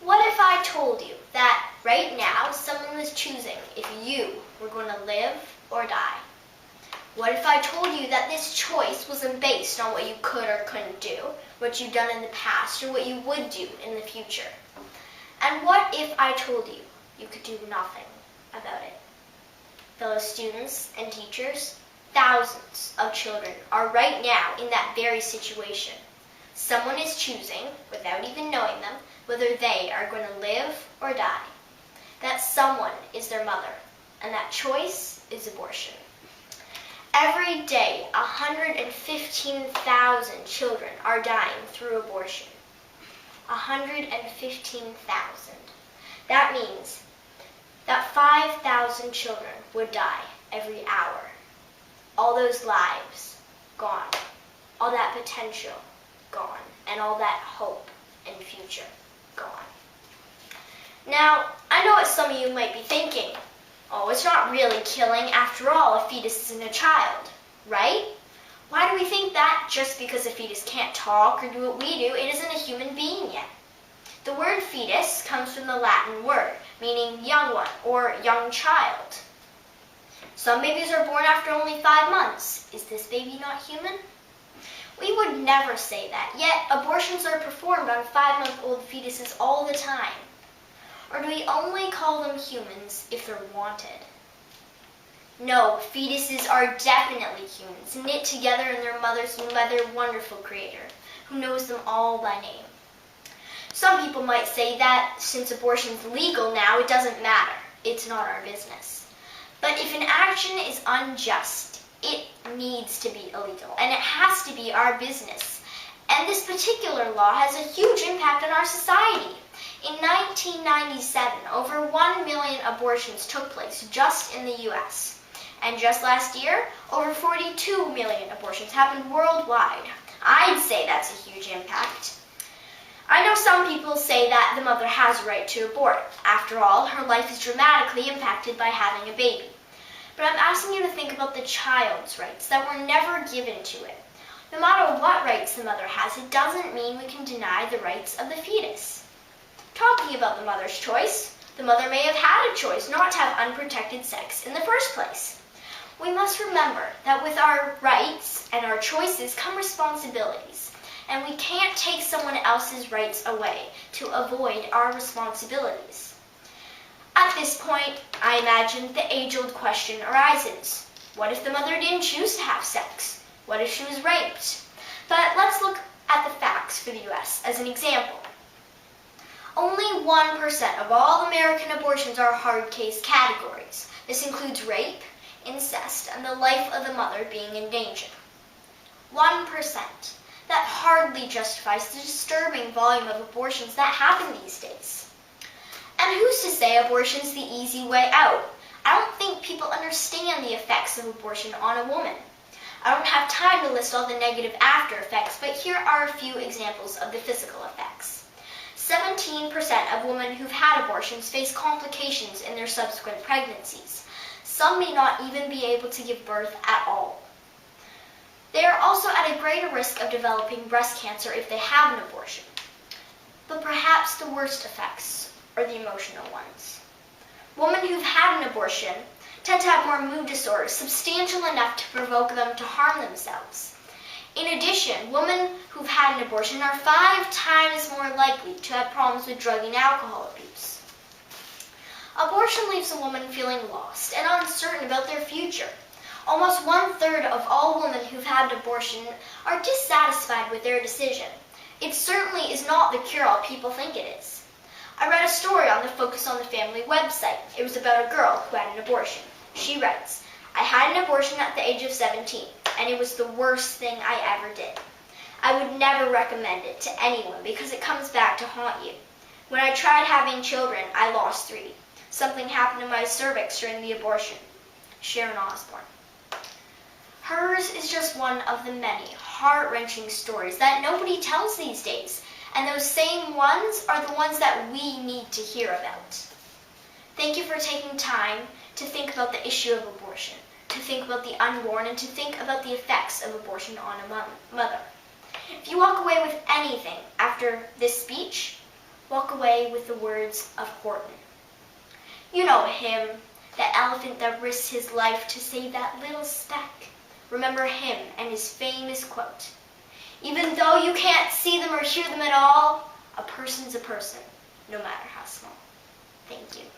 What if I told you that right now someone was choosing if you were going to live or die? What if I told you that this choice wasn't based on what you could or couldn't do, what you've done in the past, or what you would do in the future? And what if I told you you could do nothing about it? Fellow students and teachers, thousands of children are right now in that very situation. Someone is choosing, without even knowing them, whether they are going to live or die. That someone is their mother, and that choice is abortion. Every day, 115,000 children are dying through abortion. 115,000. That means that 5,000 children would die every hour. All those lives gone. All that potential gone. And all that hope and future gone. Now, I know what some of you might be thinking. Oh, it's not really killing. After all, a fetus isn't a child, right? Why do we think that just because a fetus can't talk or do what we do, it isn't a human being yet? The word fetus comes from the Latin word, meaning young one or young child. Some babies are born after only 5 months. Is this baby not human? We would never say that, yet abortions are performed on 5-month-old fetuses all the time. Or do we only call them humans if they're wanted? No, fetuses are definitely humans, knit together in their mother's womb by their wonderful creator, who knows them all by name. Some people might say that since abortion's legal now, it doesn't matter. It's not our business. But if an action is unjust, it needs to be illegal, and it has to be our business. And this particular law has a huge impact on our society. In 1997, over 1 million abortions took place just in the U.S. And just last year, over 42 million abortions happened worldwide. I'd say that's a huge impact. I know some people say that the mother has a right to abort. After all, her life is dramatically impacted by having a baby. But I'm asking you to think about the child's rights that were never given to it. No matter what rights the mother has, it doesn't mean we can deny the rights of the fetus. Talking about the mother's choice, the mother may have had a choice not to have unprotected sex in the first place. We must remember that with our rights and our choices come responsibilities, and we can't take someone else's rights away to avoid our responsibilities. At this point, I imagine the age-old question arises. What if the mother didn't choose to have sex? What if she was raped? But let's look at the facts for the U.S. as an example. Only 1% of all American abortions are hard case categories. This includes rape, incest, and the life of the mother being in danger. 1%. That hardly justifies the disturbing volume of abortions that happen these days. And who's to say abortion's the easy way out? I don't think people understand the effects of abortion on a woman. I don't have time to list all the negative after effects, but here are a few examples of the physical effects. 17% of women who've had abortions face complications in their subsequent pregnancies. Some may not even be able to give birth at all. They are also at a greater risk of developing breast cancer if they have an abortion. But perhaps the worst effects are the emotional ones. Women who've had an abortion tend to have more mood disorders, substantial enough to provoke them to harm themselves. In addition, women who've had an abortion are 5 times more likely to have problems with drug and alcohol abuse. Abortion leaves a woman feeling lost and uncertain about their future. Almost 1/3 of all women who've had an abortion are dissatisfied with their decision. It certainly is not the cure-all people think it is. I read a story on the Focus on the Family website. It was about a girl who had an abortion. She writes, "I had an abortion at the age of 17, and it was the worst thing I ever did. I would never recommend it to anyone because it comes back to haunt you. When I tried having children, I lost 3. Something happened to my cervix during the abortion." Sharon Osbourne. Hers is just one of the many heart-wrenching stories that nobody tells these days, and those same ones are the ones that we need to hear about. Thank you for taking time to think about the issue of abortion, to think about the unborn, and to think about the effects of abortion on a mother. If you walk away with anything after this speech, walk away with the words of Horton. You know him, that elephant that risked his life to save that little speck. Remember him and his famous quote. Even though you can't see them or hear them at all, a person's a person, no matter how small. Thank you.